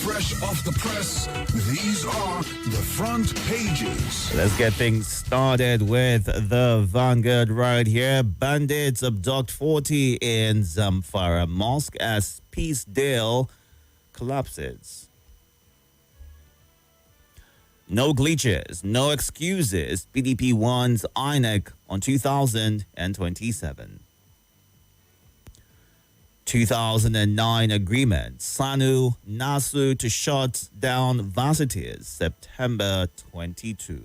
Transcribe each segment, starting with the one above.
Fresh off the press, these are the front pages. Let's get things started with the Vanguard right here. Bandits abduct 40 in Zamfara Mosque as peace deal collapses. No glitches, no excuses. PDP wants INEC on 2027. 2009 agreement. Sanu Nasu to shut down varsities. September 22.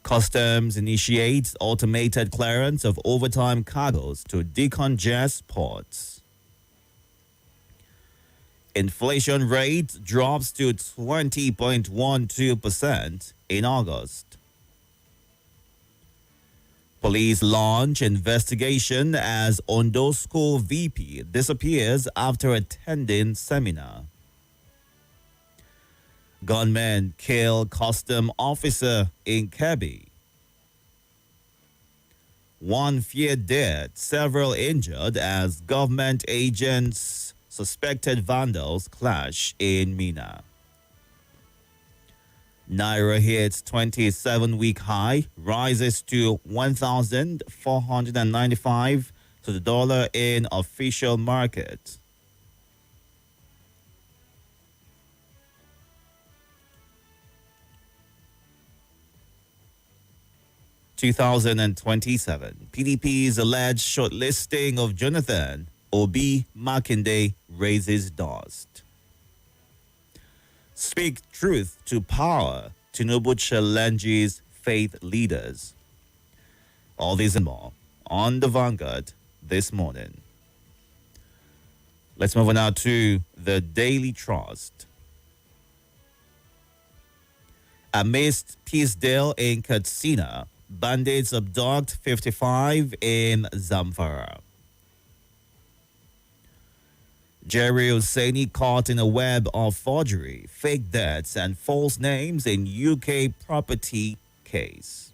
Customs initiates automated clearance of overtime cargoes to decongest ports. Inflation rate drops to 20.12% in August. Police launch investigation as Ondo School VP disappears after attending seminar. Gunmen kill custom officer in Kebbi. One feared dead, several injured as government agents suspected vandals clash in Mina. Naira hits 27-week high, rises to 1,495 to the dollar in official market. (2027) PDP's alleged shortlisting of Jonathan Obi Makinde raises dust. Speak truth to power. Tinubu challenges faith leaders. All these and more on the Vanguard this morning. Let's move on now to the Daily Trust. Amidst peace deal in Katsina, bandits abduct 55 in Zamfara. Jerry Hussaini caught in a web of forgery, fake debts, and false names in UK property case.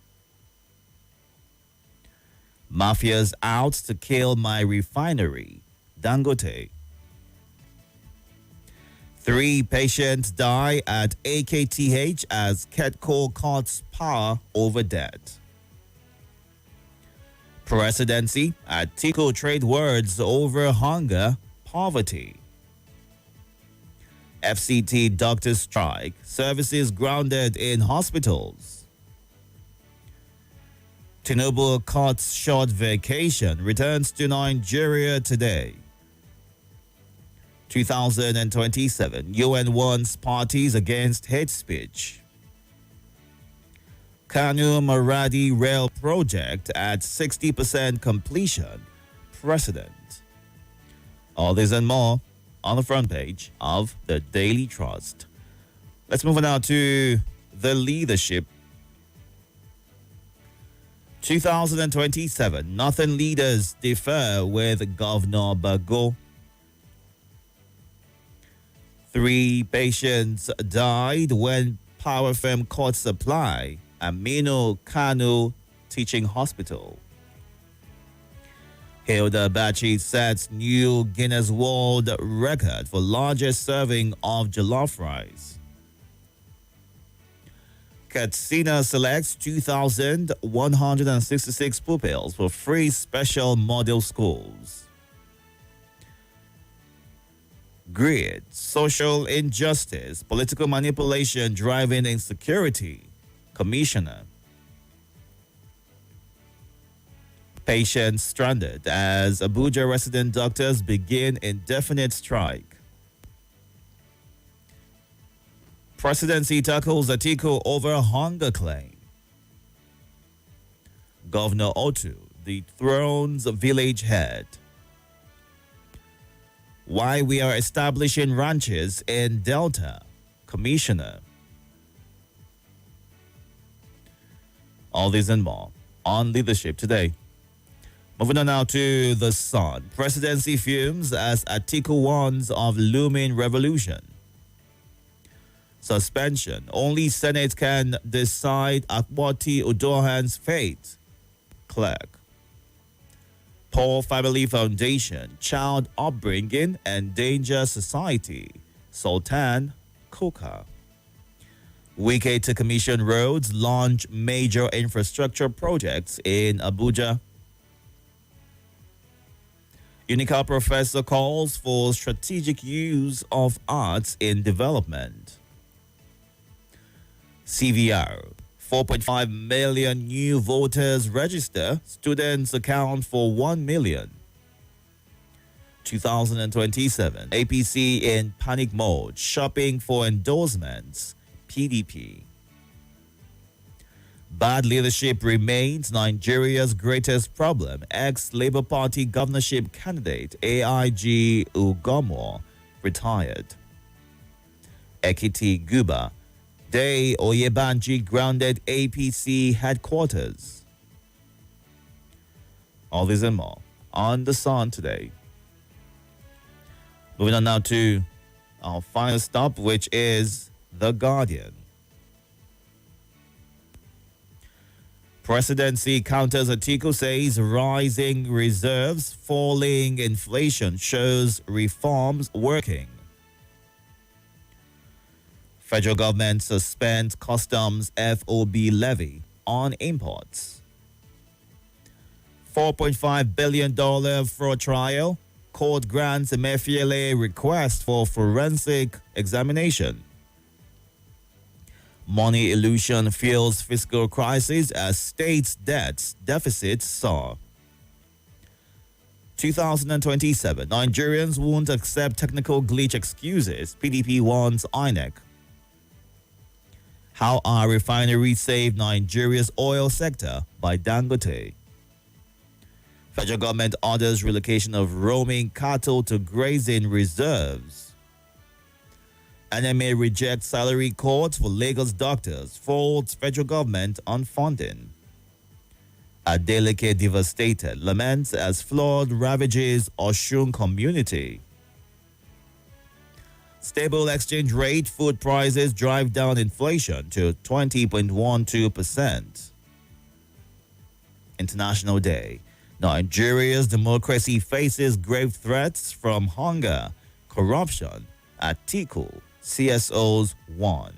Mafias out to kill my refinery, Dangote. 3 patients die at AKTH as Ketco cuts power over debt. Presidency, Atiku trade words over hunger, poverty. FCT doctors strike, services grounded in hospitals. Tinubu cuts short vacation, returns to Nigeria today. 2027, UN warns parties against hate speech. Kanu Maradi rail project at 60% completion, precedent. All this and more on the front page of the Daily Trust. Let's move on now to the leadership. 2027, Northern leaders differ with Governor Bago. 3 patients died when power firm caught supply. Aminu Kanu Teaching Hospital. Hilda Bachi sets new Guinness World Record for largest serving of jollof rice. Katsina selects 2,166 pupils for free special model schools. Greed, social injustice, political manipulation driving insecurity. Commissioner. Patients stranded as Abuja resident doctors begin indefinite strike. Presidency tackles Atiku over hunger claim. Governor Otu dethrones village head. Why we are establishing ranches in Delta. Commissioner. All these and more on Leadership Today. Moving on now to The Sun. Presidency fumes as Atiku warns of looming revolution. Suspension. Only Senate can decide Akpoti Udohan's fate. Clerk. Poor Family Foundation, Child Upbringing Endanger Society, Sultan Koka. Wike to commission roads, launch major infrastructure projects in Abuja. Unica professor calls for strategic use of arts in development. CVR, 4.5 million new voters register. Students account for 1 million. 2027, APC in panic mode, shopping for endorsements. PDP. Bad leadership remains Nigeria's greatest problem. Ex-Labour Party governorship candidate AIG Ugomo retired. Ekiti Guba. Day Oyebanji grounded APC headquarters. All this and more on The Sun today. Moving on now to our final stop, which is The Guardian. Presidency counters Atiku says rising reserves, falling inflation shows reforms working. Federal government suspends customs FOB levy on imports. $4.5 billion fraud trial. Court grants Emefiele request for forensic examination. Money illusion fuels fiscal crisis as states' debts deficits soar. 2027, Nigerians won't accept technical glitch excuses. PDP warns INEC. How our refineries save Nigeria's oil sector by Dangote. Federal government orders relocation of roaming cattle to grazing reserves. NMA rejects salary courts for Lagos doctors, faults federal government on funding. Adeleke devastated, laments as flood ravages Osun community. Stable exchange rate, food prices drive down inflation to 20.12%. International Day. Nigeria's democracy faces grave threats from hunger, corruption. Atiku, CSOs won.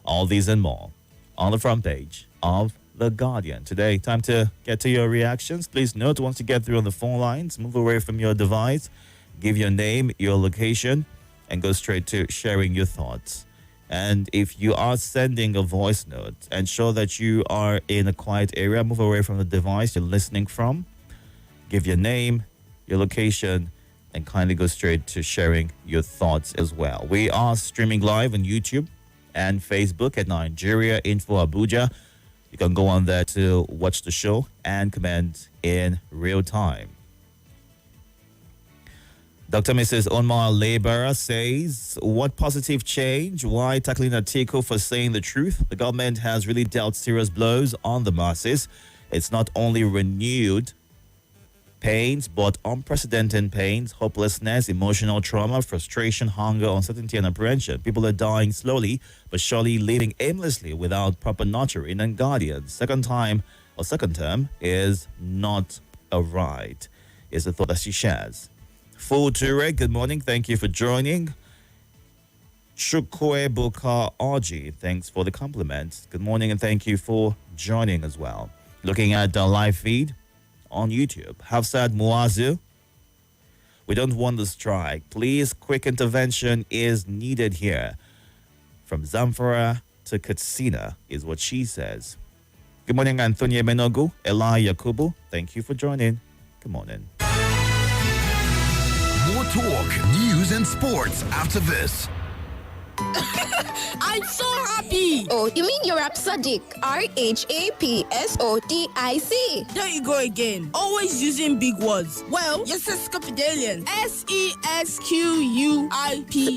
All these and more on the front page of The Guardian. Today, time to get to your reactions. Please note, once you get through on the phone lines, move away from your device, give your name, your location, and go straight to sharing your thoughts. And if you are sending a voice note, ensure that you are in a quiet area. Move away from the device you're listening from. Give your name, your location, and kindly go straight to sharing your thoughts as well. We are streaming live on YouTube and Facebook at Nigeria Info Abuja. You can go on there to watch the show and comment in real time. Dr. Mrs. Onma Laborer says, what positive change? Why tackling Atiku for saying the truth? The government has really dealt serious blows on the masses. It's not only renewed pains, but unprecedented pains, hopelessness, emotional trauma, frustration, hunger, uncertainty, and apprehension. People are dying slowly, but surely living aimlessly without proper nurturing and guardians. Second term is not a right, is the thought that she shares. Full Ture, good morning. Thank you for joining. Chukwe Buka Aji, thanks for the compliment. Good morning and thank you for joining as well. Looking at the live feed on YouTube. Hafsad Muazu, we don't want the strike. Please, quick intervention is needed here. From Zamfara to Katsina is what she says. Good morning, Anthony Menogu, Eli Yakubu. Thank you for joining. Good morning. More talk, news, and sports after this. I'm so happy. Oh, you mean you're rhapsodic? RHAPSODIC. There you go again. Always using big words. Well, yes, Sesquipedalian. SESQUIP.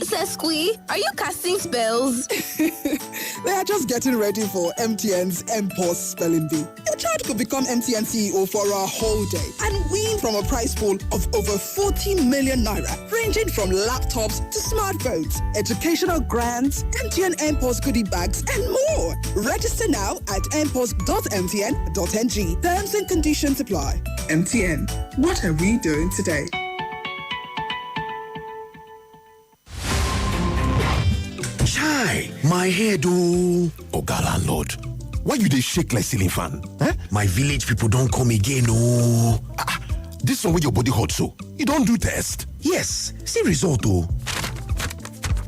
Sesqui, are you casting spells? They are just getting ready for MTN's MPOS Spelling Bee. Your child could become MTN CEO for a whole day and win from a prize pool of over 40 million naira, ranging from laptops to smartphones, educational grants, MTN MPOS goodie bags, and more. Register now at mpos.mtn.ng. Terms and conditions apply. MTN, what are we doing today? Chai, my head oh. Oga landlord, why you dey shake like ceiling fan? Eh? My village people don't come again oh. This one with your body hot so, you don't do test? Yes, see result oh.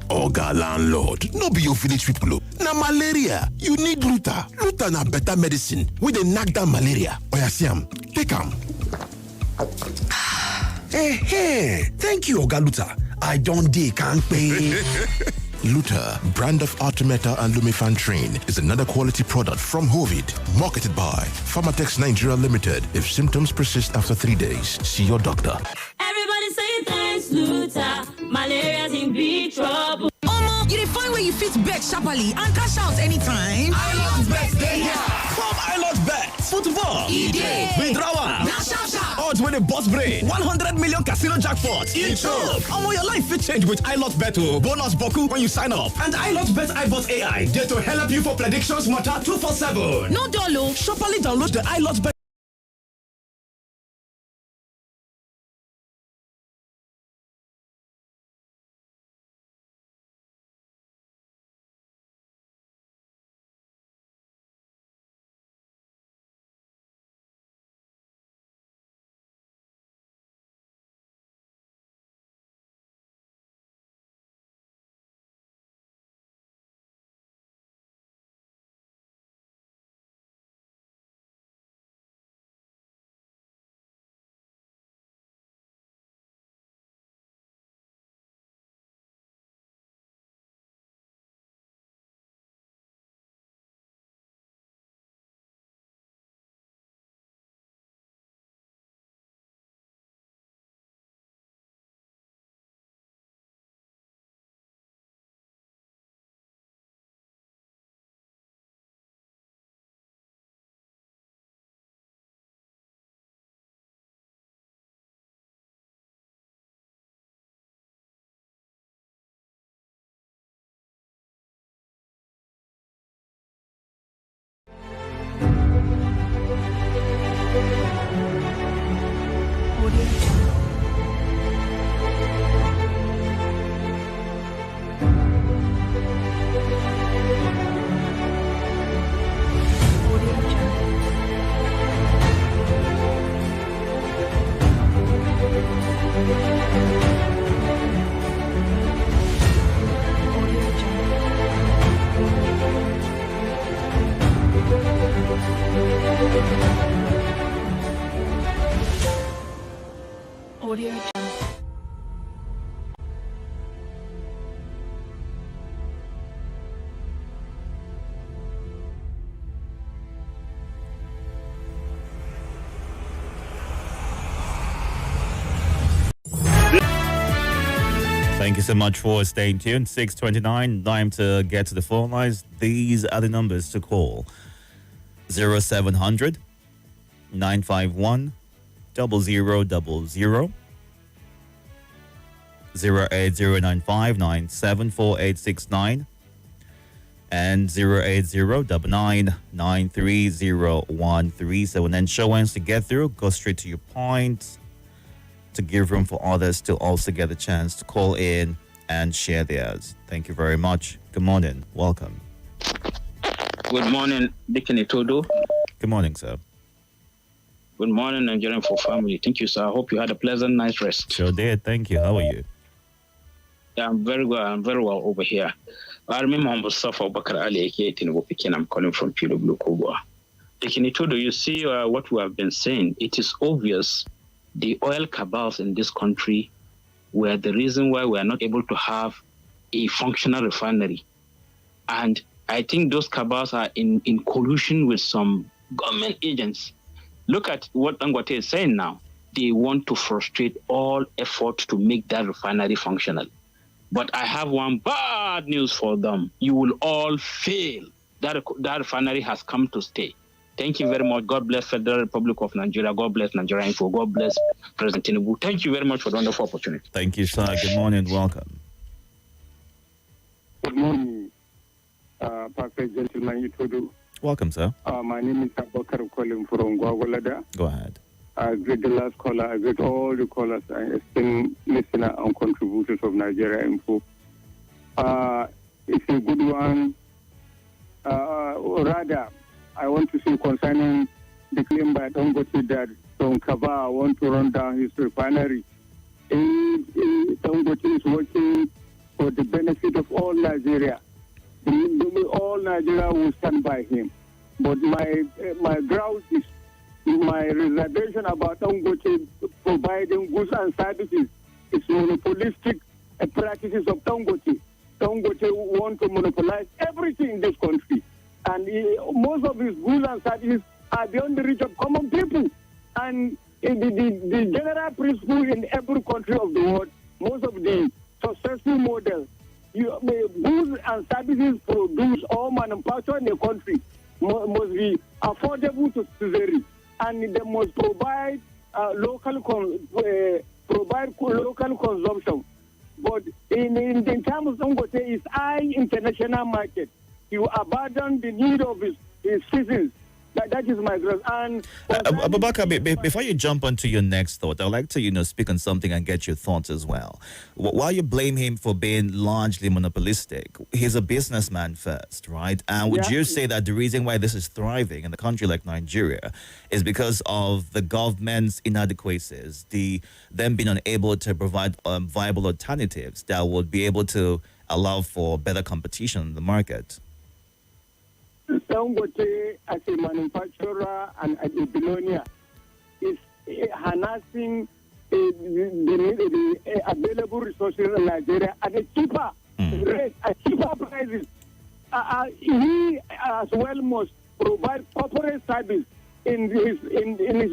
Oga landlord, no be your village people oh. Na malaria, you need Luta. Luta na better medicine wey dey knack down malaria. Oya see am, take am. Hey, thank you Oga Luta. I don't dey kampe. Luta, brand of Artemata and Lumefantrine, is another quality product from Hovid, marketed by Pharmatex Nigeria Limited. If symptoms persist after 3 days, see your doctor. Everybody say thanks, Luta. Malaria's in big trouble. You dey find where you fit bet sharply and cash out anytime. iLot Bet dey here. Come iLot Bet. Football. Withdrawal. Odds with a boss brain. 100 million casino jackpot. Intro. Your life fit change with iLot Bet. Bonus boku when you sign up. And iLot Bet iBot AI. There to help you for predictions matter 247. No dolo. Sharply download the iLot Bet. Thank you so much for staying tuned. 6:29, time to get to the phone lines. These are the numbers to call. 0700 951 0000, 08095974869, and 08099930137. And show hands to get through. Go straight to your point, to give room for others to also get a chance to call in and share theirs. Thank you very much. Good morning. Welcome. Good morning, Deacon Itodo. Good morning, sir. Good morning, Nigerian for family. Thank you, sir. I hope you had a pleasant night's rest. Sure did. Thank you. How are you? Yeah, I'm very well. I'm very well over here. I remember Mustafa Bakar Ali, aka Tinubu Pekin. I'm calling from PW Kubwa. Deacon Itodo, you see what we have been saying. It is obvious the oil cabals in this country were the reason why we are not able to have a functional refinery. And I think those cabals are in collusion with some government agents. Look at what Dangote is saying now. They want to frustrate all effort to make that refinery functional. But I have one bad news for them. You will all fail. That refinery has come to stay. Thank you very much. God bless Federal Republic of Nigeria. God bless Nigeria Info. God bless President Tinubu. Thank you very much for the wonderful opportunity. Thank you, sir. Good morning. Welcome. Good morning. gentleman, Itodo. Welcome, sir. My name is Abakar calling from Gwagwalada. Go ahead. I greet the last caller. I greet all the callers. I esteemed listener and contributors of Nigeria Info. It's a good one. Rather, I want to say concerning the claim by Dangote that Don Kava want to run down his refinery. Dangote is working for the benefit of all Nigeria. All Nigeria will stand by him. But my ground is my reservation about Dangote providing goods and services is monopolistic practices of Dangote. Dangote want to monopolize everything in this country. And most of his goods and services are beyond the reach of common people. And the general principle in every country of the world, most of the successful models, goods and services produced or manufactured in a country must be affordable to citizens, and they must provide local consumption. But in terms of Dangote, it's high international market. You abandon the need of his citizens. That is my growth. And Abubakar, before you jump onto your next thought, I'd like to speak on something and get your thoughts as well. While you blame him for being largely monopolistic, he's a businessman first, right? And would you say that the reason why this is thriving in a country like Nigeria is because of the government's inadequacies, them being unable to provide viable alternatives that would be able to allow for better competition in the market? Dangote, as a manufacturer and as a billionaire, is harnessing the available resources in Nigeria at a cheaper rate, at cheaper prices. He as well must provide corporate service in his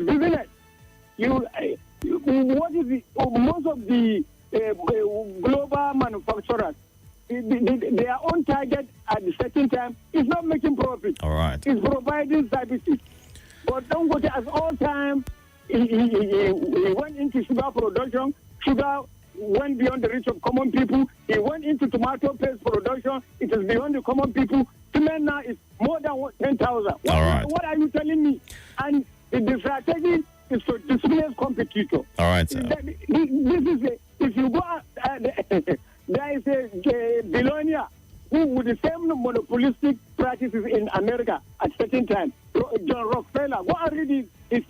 business. Most of the global manufacturers, their own target at the certain time is not making profit. All right. It's providing services. But don't go to as all time, he went into sugar production. Sugar went beyond the reach of common people. He went into tomato paste production. It is beyond the common people. Cement now is more than 10,000. All right. What are you telling me? And the strategy is to displace competitor. All right, sir. This is if you go there is a billionaire who with the same monopolistic practices in America at certain time. John Rockefeller, go and read in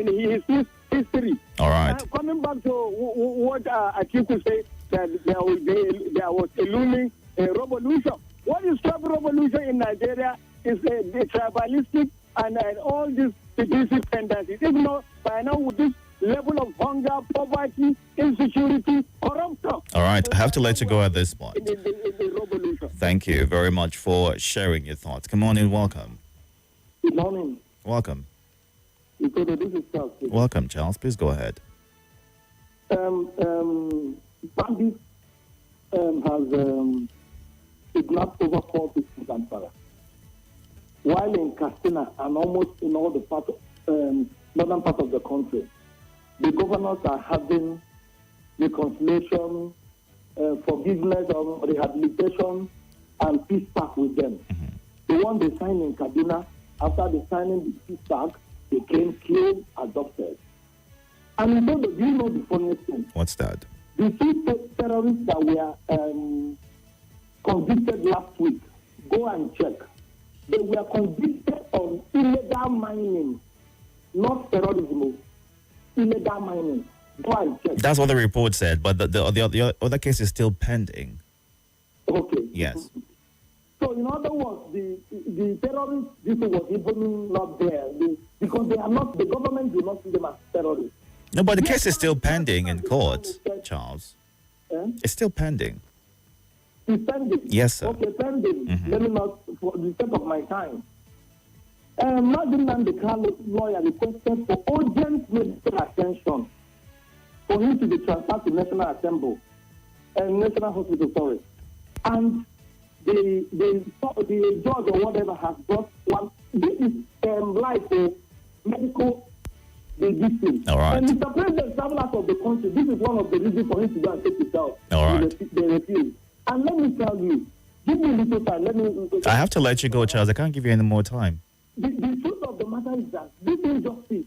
his history. All right. Coming back to what Atiku said, that there was a looming revolution. What is tribal revolution in Nigeria is the tribalistic and all these divisive tendencies. If not, by now with this level of hunger, poverty, insecurity, corruption. All right, I have to let you go at this point. The revolution. Thank you very much for sharing your thoughts. Good morning, welcome. Good morning. Welcome. This is Charles. Welcome, Charles. Please go ahead. Bandits has kidnapped over 4 people in Zamfara. While in Katsina and almost in all the northern part of the country, the governors are having reconciliation, forgiveness, or rehabilitation, and peace pact with them. The one they signed in Kaduna, after they signing the peace pact, they came killed, adopted. And do you know the funniest thing? What's that? The 2 terrorists that were convicted last week, go and check. They were convicted of illegal mining, not terrorism. Illegal mining. Go and check. That's what the report said, but the other case is still pending. Okay. Yes. So in other words, the terrorists, this was even not there because they are not. The government do not see them as terrorists. No, but the case is still pending in court, Charles. It's still pending. It's pending. Yes, sir. Okay, pending. Let me not, for the sake of my time. Imagine the Carlos lawyer requested for urgent medical attention for him to be transferred to National Assembly and National Hospital, sorry. And the judge or whatever has brought one. This is like a medical thing. All right. And Mr. President travel out of the country. This is one of the reasons for him to go and take himself. All right. They refuse. And let me tell you, Give me a little time. Let me. I have to let you go, Charles. I can't give you any more time. The truth of the matter is that this injustice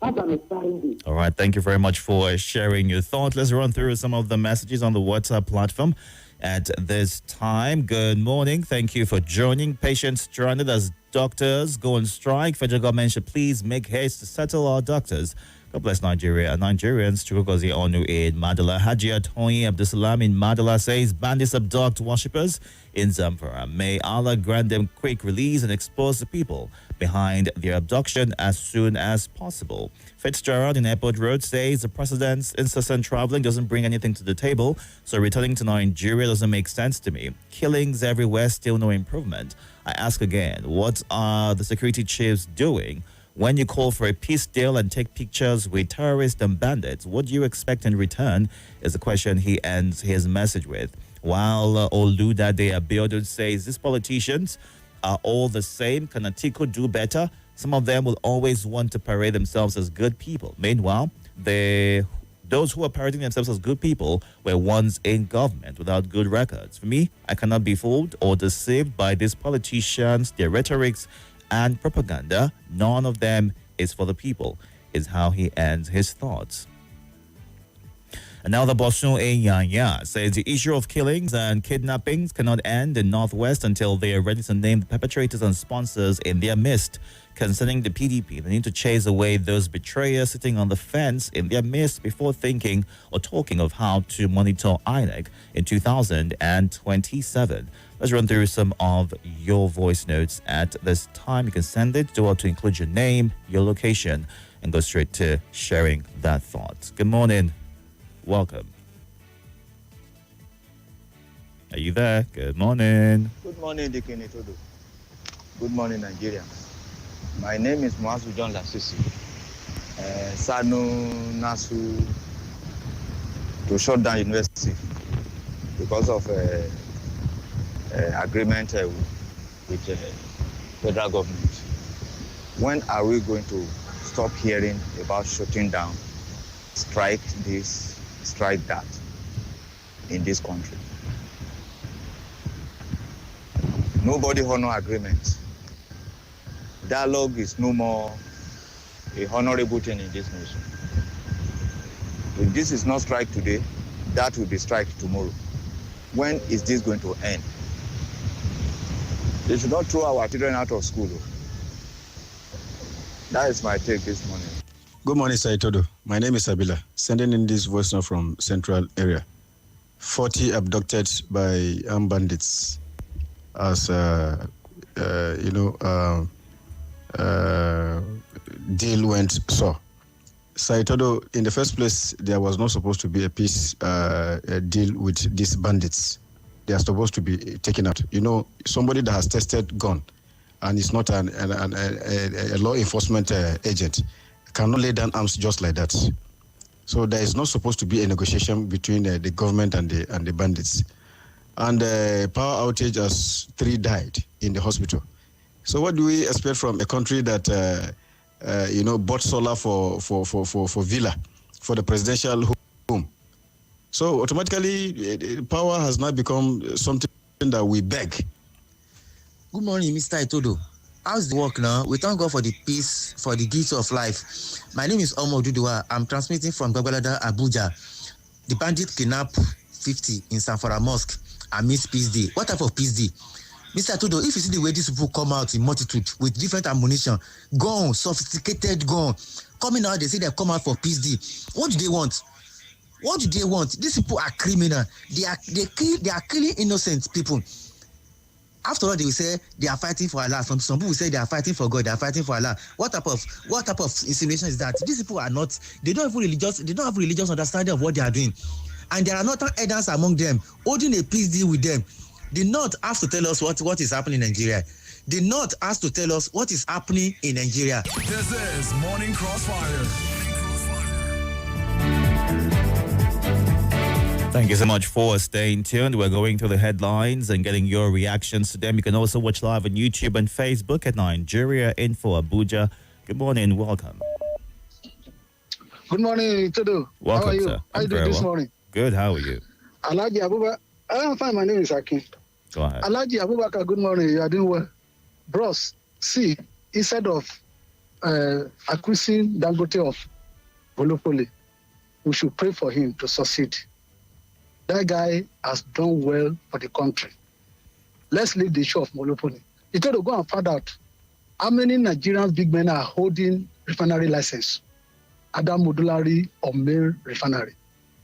has an expiring date. All right. Thank you very much for sharing your thoughts. Let's run through some of the messages on the WhatsApp platform at this time. Good morning. Thank you for joining. Patients stranded as doctors go on strike. Federal government should please make haste to settle our doctors. God bless Nigeria and Nigerians. Chukwugozi Onu in Madala. Hajia Toyi Abdusalam in Madala says bandits abduct worshippers in Zamfara. May Allah grant them quick release and expose the people behind their abduction as soon as possible. Fitzgerald in Airport Road says the president's incessant traveling doesn't bring anything to the table, so returning to Nigeria doesn't make sense to me. Killings everywhere, still no improvement. I ask again, what are the security chiefs doing? When you call for a peace deal and take pictures with terrorists and bandits, what do you expect in return is the question he ends his message with. While Oludade Abiodun says these politicians are all the same, can Atiku do better? Some of them will always want to parade themselves as good people. Meanwhile, those who are parading themselves as good people were once in government without good records. For me, I cannot be fooled or deceived by these politicians, their rhetorics, and propaganda. None of them is for the people, is how he ends his thoughts. And now the Bosun Enyanya says the issue of killings and kidnappings cannot end in Northwest until they are ready to name the perpetrators and sponsors in their midst. Concerning the PDP, they need to chase away those betrayers sitting on the fence in their midst before thinking or talking of how to monitor INEC in 2027. Let's run through some of your voice notes at this time. You can send it to include your name, your location, and go straight to sharing that thought. Good morning. Welcome. Are you there? Good morning. Good morning, Deacon Itodo. Good morning, Nigeria. My name is Mwasu John Lasisi. Sanu Nasu to shut down university because of agreement with federal government. When are we going to stop hearing about shutting down, strike this, strike that in this country? Nobody honor agreement. Dialogue is no more a honorable thing in this nation. If this is not strike today, that will be strike tomorrow. When is this going to end? They should not throw our children out of school. That is my take this morning. Good morning, Sir Itodo. My name is Abila, sending in this voice note from Central Area. 40 abducted by armed bandits as, deal went so. Sir Itodo, in the first place, there was not supposed to be a peace deal with these bandits. They are supposed to be taken out. You know, somebody that has tested gun and is not a law enforcement agent cannot lay down arms just like that. So there is not supposed to be a negotiation between the government and the bandits. And power outage as 3 died in the hospital. So what do we expect from a country that bought solar for villa, for the presidential home? So automatically, power has now become something that we beg. Good morning, Mr. Itodo. How's the work now? We thank God for the peace, for the gift of life. My name is Omo Dudua. I'm transmitting from Gwagwalada, Abuja. The bandit kidnapped 50 in Sanfara Mosque amidst peace day. What type of peace day? Mr. Itodo, if you see the way these people come out in multitude with different ammunition, gun, sophisticated gun, coming out, they say they come out for peace day. What do they want? What do they want? These people are criminal. They are killing innocent people. After all, they will say they are fighting for Allah. Some people will say they are fighting for God. They are fighting for Allah. What type of insinuation is that? These people are not. They don't have religious. They don't have religious understanding of what they are doing, and there are not elders among them holding a peace deal with them. The North has to tell us what is happening in Nigeria. The North has to tell us what is happening in Nigeria. This is Morning Crossfire. Thank you so much for staying tuned. We're going through the headlines and getting your reactions to them. You can also watch live on YouTube and Facebook at Nigeria Info Abuja. Good morning. Welcome. Good morning, Itodo. Welcome, how are you? Sir. How are you doing this morning? Good. How are you? Alhaji Abuba. I'm fine. My name is Akin. Go ahead. Alaji Abubakar, good morning. You are doing well. Bros, see, instead of accusing Dangote of monopoly, we should pray for him to succeed. That guy has done well for the country. Let's leave the issue of monopoly. Itodo, go and find out how many Nigerians big men are holding refinery license, either modulary or main refinery.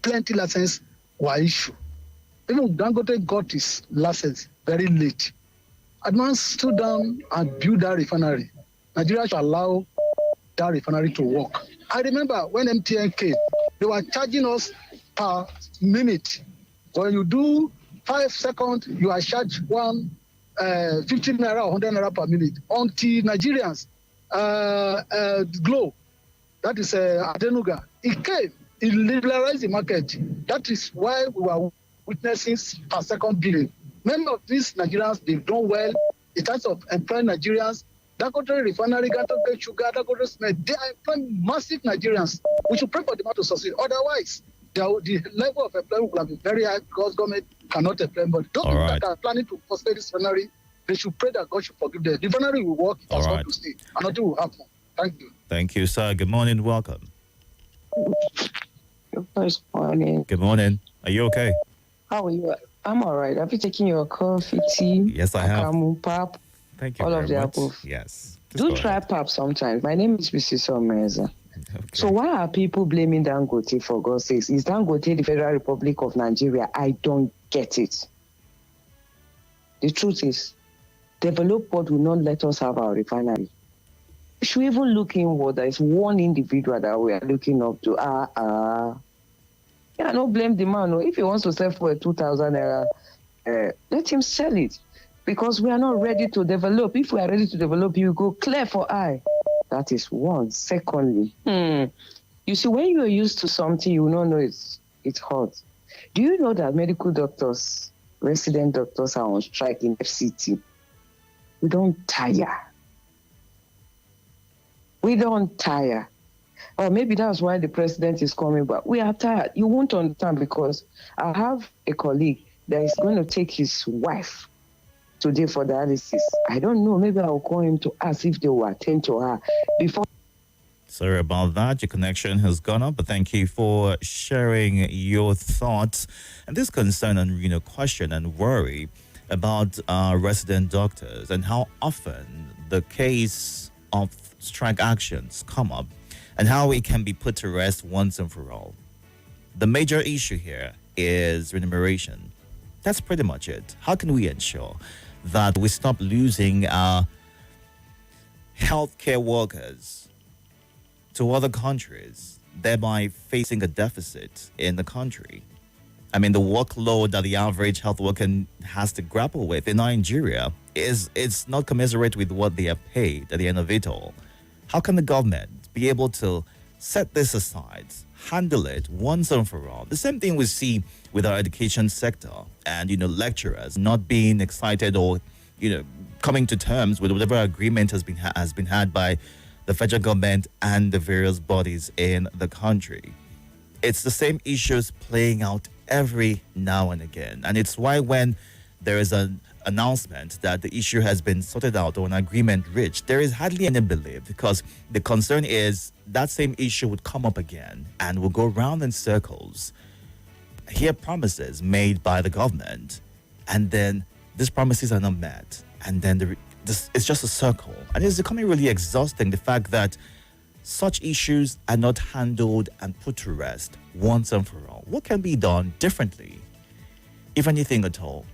Plenty license were issued. Even Dangote got his license very late. Advance stood down and built that refinery. Nigeria should allow that refinery to work. I remember when MTN came, they were charging us per minute. When you do 5 seconds, you are charged 15 naira or 100 naira per minute. Until Nigerians, Glow, that is Adenuga, it came, it liberalized the market. That is why we were witnessing per second billing. Many of these Nigerians, they've done well in terms of employing Nigerians. Dangote refinery, Dangote sugar, Dangote cement, they are employing massive Nigerians. We should pray for them to succeed. Otherwise, the level of employment will have been very high because government cannot employ. But those people that are planning to foster this refinery, they should pray that God should forgive them. The refinery will work, it has got to stay, and nothing will happen. Thank you. Thank you, sir. Good morning. Welcome. Good morning. Good morning. Are you okay? How are you? I'm all right. Have you taken your coffee, tea? Yes, I have. Pap? Thank you all very of the much. above. Yes. Do try pap sometimes. My name is Mrs. Omeza. Okay. So why are people blaming Dangote, for God's sake? Is Dangote the Federal Republic of Nigeria? I don't get it. The truth is, developed world will not let us have our refinery. We should even look inward. There is one individual that we are looking up to. Yeah, don't blame the man. No. If he wants to sell for a 2,000 naira, let him sell it. Because we are not ready to develop. If we are ready to develop, you go clear for eye. That is one. Secondly, you see, when you are used to something, you don't know it's hot. Do you know that medical doctors, resident doctors are on strike in FCT? We don't tire. We don't tire. Or maybe that's why the president is coming back. We are tired. You won't understand because I have a colleague that is going to take his wife today for dialysis. I don't know. Maybe I'll call him to ask if they will attend to her before. Sorry about that. Your connection has gone up, but thank you for sharing your thoughts and this concern and question and worry about resident doctors and how often the case of strike actions come up and how it can be put to rest once and for all. The major issue here is remuneration. That's pretty much it. How can we ensure that we stop losing our healthcare workers to other countries, thereby facing a deficit in the country? I mean, the workload that the average health worker has to grapple with in Nigeria it's not commensurate with what they are paid at the end of it all. How can the government be able to set this aside, handle it once and for all? The same thing we see with our education sector and, lecturers not being excited or, coming to terms with whatever agreement has been had by the federal government and the various bodies in the country. It's the same issues playing out every now and again. And it's why when there is an announcement that the issue has been sorted out or an agreement reached, there is hardly any belief because the concern is that same issue would come up again and will go round in circles. Hear promises made by the government and then these promises are not met. And then it's just a circle. And it's becoming really exhausting, the fact that such issues are not handled and put to rest once and for all. What can be done differently, if anything at all?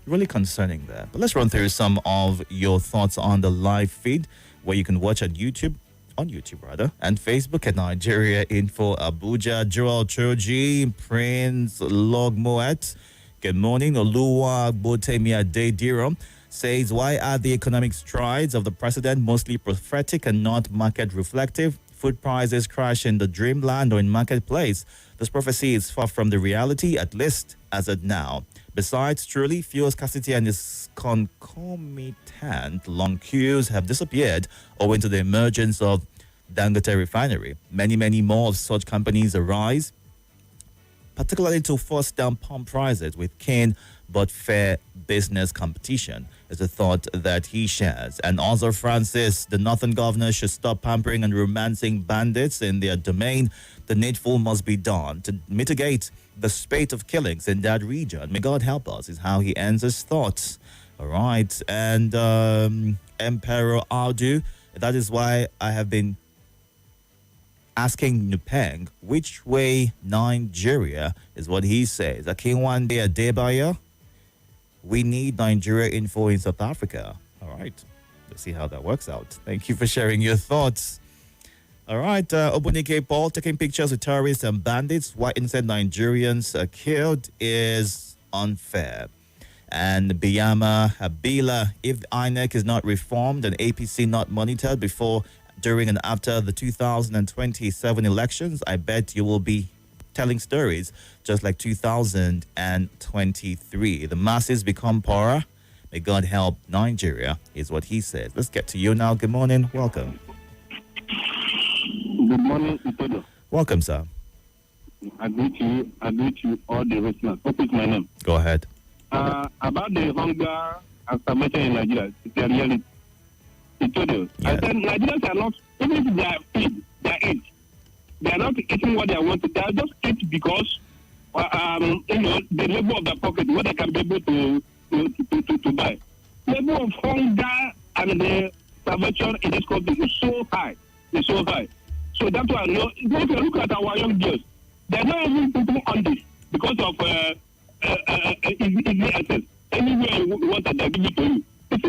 Really concerning there. But let's run through some of your thoughts on the live feed, where you can watch on YouTube, and Facebook at Nigeria Info Abuja. Joel Choji, Prince Logmoet. Good morning. Oluwa Botemia Dediro says, why are the economic strides of the president mostly prophetic and not market reflective? Food prices crash in the dreamland or in marketplace. This prophecy is far from the reality, at least as of now. Besides, truly, fuel scarcity and its concomitant long queues have disappeared owing to the emergence of Dangote refinery. Many more of such companies arise particularly to force down pump prices with keen but fair business competition, is a thought that he shares. And also Francis, the northern governor should stop pampering and romancing bandits in their domain. The needful must be done to mitigate the spate of killings in that region. May God help us, is how he ends his thoughts. All right. And Emperor Aldu, that is why I have been asking Nupeng which way Nigeria is what he says. Akinwande Adebayo, we need Nigeria info in South Africa. All right. Let's see how that works out. Thank you for sharing your thoughts. All right. Obunike Paul taking pictures with terrorists and bandits. Why innocent Nigerians are killed is unfair. And Biyama Habila, if INEC is not reformed and APC not monitored before, during and after the 2027 elections, I bet you will be telling stories just like 2023. The masses become poorer. May God help Nigeria, is what he says. Let's get to you now. Good morning. Welcome. Good morning, Itodo. Welcome, sir. I greet you, all the listeners. What is my name? Go ahead. About the hunger and starvation in Nigeria, it's a reality. Itodo. Yes. I said Nigerians are not, even if they are feed, they are eat. They are not eating what they want to. They are just eat because, the level of the pocket, what they can be able to buy. Level of hunger and the starvation in this country is so high. It's so high. So that's why if you look at our young girls, they're not even putting on this because of easy access. Anywhere you want that, they give it to you. No.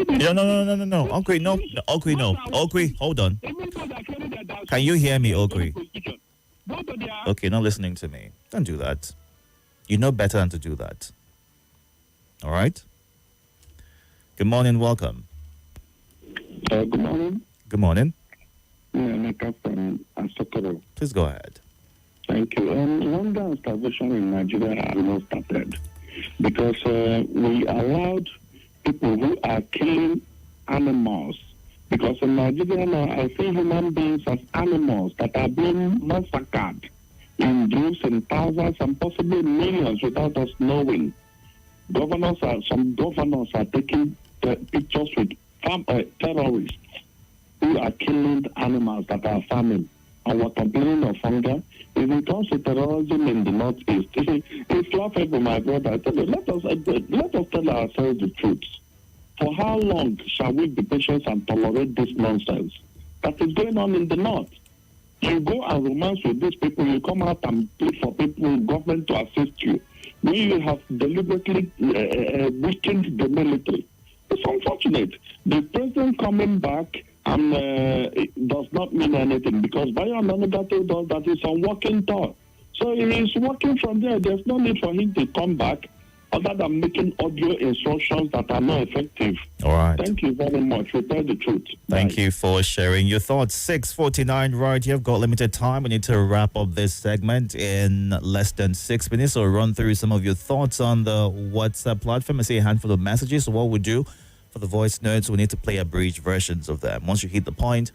Okwe, no. Okwe, no. Okwe, hold on. Can you hear me, Okwe? Okay, not listening to me. Don't do that. You know better than to do that. All right? Good morning, welcome. Good morning. Good morning. Please go ahead. Thank you. Hunger and starvation in Nigeria have not started because we allowed people who are killing animals. Because in Nigeria now, I see human beings as animals that are being massacred in groups and thousands and possibly millions without us knowing. Some governors are taking pictures with terrorists who are killing animals that are farming. And we're complaining of hunger. If it comes to terrorism in the northeast, it's laughable, my brother. Let us tell ourselves the truth. For how long shall we be patient and tolerate this nonsense that is going on in the north? You go and romance with these people, you come out and plead for people, government to assist you. When you have deliberately weakened the military. It's unfortunate. The president coming back it does not mean anything because Bayo Nanoga told us that it's on working tour. So he is working from there. There's no need for him to come back other than making audio instructions that are not effective. All right. Thank you very much. We tell the truth. Thank you for sharing your thoughts. 6:49 right. You've got limited time. We need to wrap up this segment in less than 6 minutes. So run through some of your thoughts on the WhatsApp platform. I see a handful of messages. So what we do for the voice notes, we need to play abridged versions of them. Once you hit the point,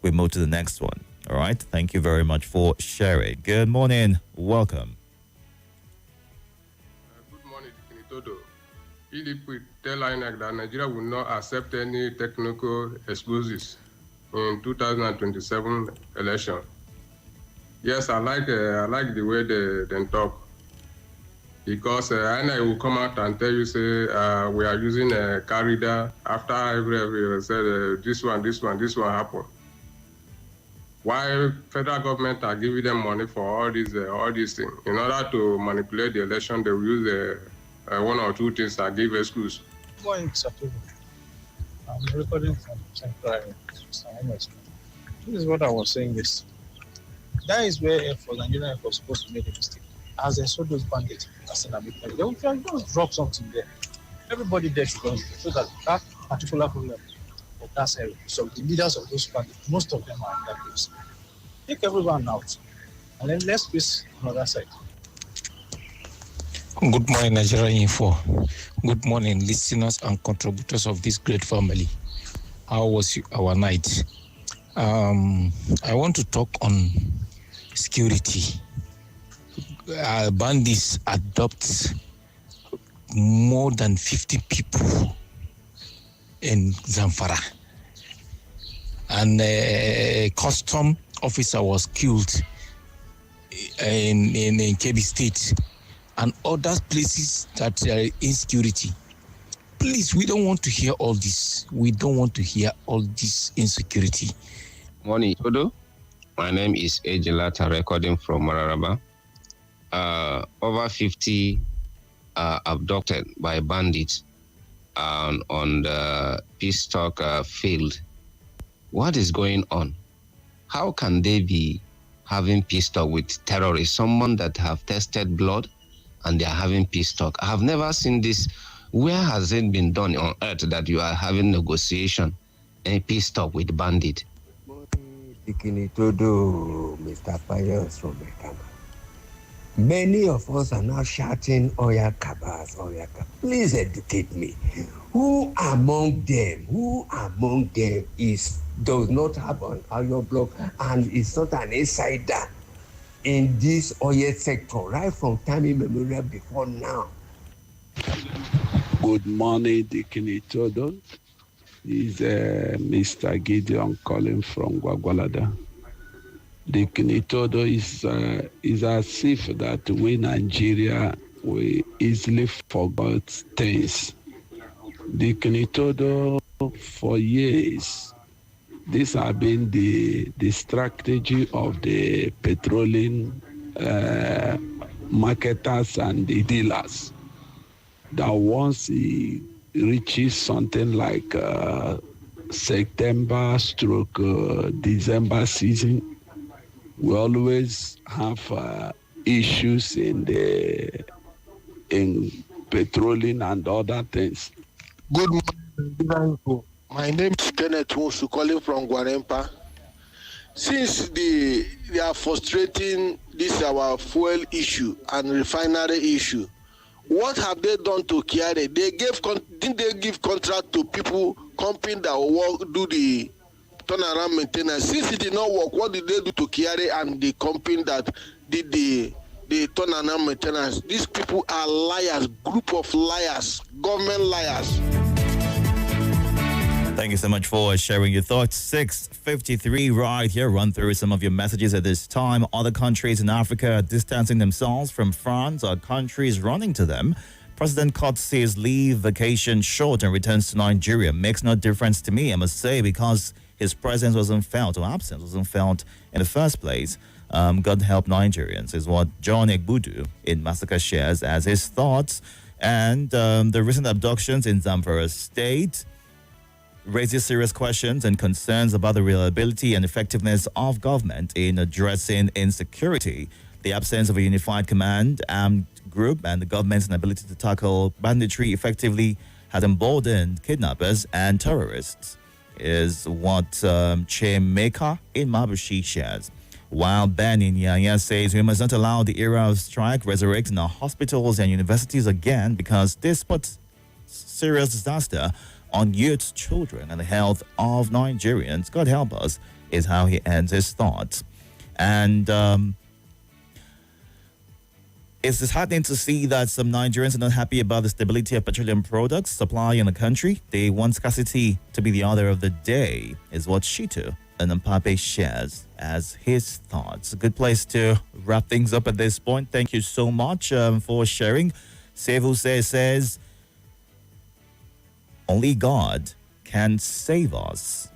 we move to the next one. All right. Thank you very much for sharing. Good morning. Welcome. Itodo. If we tell INEC that Nigeria will not accept any technical explosives in 2027 election. Yes, I like the way they talk because INEC will come out and tell you say we are using a corridor after every said this one happened. Why federal government are giving them money for all these things in order to manipulate the election? They will use one or two things that give excuse. Good morning, Mr. Tudu. I'm recording from Central. This is what I was saying this. That is where Air Force, Nigerian Air Force, supposed to make a mistake. As they saw those bandits, they will just drop something there. Everybody there should go so that that particular problem of that area. So the leaders of those bandits, most of them are in that place. Take everyone out, and then let's face another side. Good morning, Nigeria Info. Good morning, listeners and contributors of this great family. How was our night? I want to talk on security. bandits adopt more than 50 people in Zamfara. And a custom officer was killed in Kebbi State and other places that are insecurity. Please, we don't want to hear all this. We don't want to hear all this insecurity. Morning, Itodo. My name is Ejelata, recording from Mararaba. Over 50 abducted by bandits on the peace talk field. What is going on? How can they be having peace talk with terrorists, someone that have tested blood and they are having peace talk? I have never seen this. Where has it been done on earth that you are having negotiation and peace talk with bandit? Itodo, Mr. Pius from Ekama. Many of us are now shouting, Oya Kabas, Oya Kabas. Please educate me. Who among them does not have an oil block and is not an insider in this oil sector right from time immemorial before now? Good morning, Itodo. This is Mr. Gideon calling from Gwagwalada. Itodo is as if that we Nigeria, we easily forgot things. Itodo, for years, this has been the strategy of the petroleum marketers and the dealers, that once he reaches something like September / December season, we always have issues in petroleum and other things. Good morning. My name is Kenneth Wonsu, calling from Guarempa. Since they are frustrating this our fuel issue and refinery issue, what have they done to Kiare? Didn't they give contract to people, company that will do the turnaround maintenance? Since it did not work, what did they do to Kiare and the company that did the turnaround maintenance? These people are liars, group of liars, government liars. Thank you so much for sharing your thoughts. 6:53 right here. Run through some of your messages at this time. Other countries in Africa are distancing themselves from France. Are countries running to them? President Kotze's leave vacation short and returns to Nigeria. Makes no difference to me, I must say, because his presence wasn't felt, or absence wasn't felt in the first place. God help Nigerians is what John Egbudu in Massacre shares as his thoughts. And the recent abductions in Zamfara State raises serious questions and concerns about the reliability and effectiveness of government in addressing insecurity. The absence of a unified command, armed group, and the government's inability to tackle banditry effectively has emboldened kidnappers and terrorists, is what Chemeka in Mabushi shares. While Ben in Yaya says we must not allow the era of strike resurrect in our hospitals and universities again, because this puts serious disaster on youth, children, and the health of Nigerians. God help us, is how he ends his thoughts. And it's disheartening to see that some Nigerians are not happy about the stability of petroleum products supply in the country. They want scarcity to be the order of the day, is what Shito and Mpape shares as his thoughts. A good place to wrap things up at this point. Thank you so much for sharing. Sevu says, only God can save us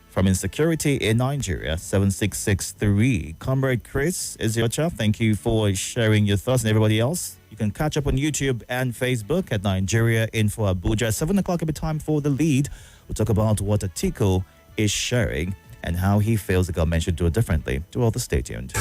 from insecurity in Nigeria. 7663. Comrade Chris is your chat. Thank you for sharing your thoughts, and everybody else. You can catch up on YouTube and Facebook at Nigeria Info Abuja. 7 o'clock will be time for the lead. We'll talk about what Atiku is sharing and how he feels the government should do it differently. Do all the stay tuned.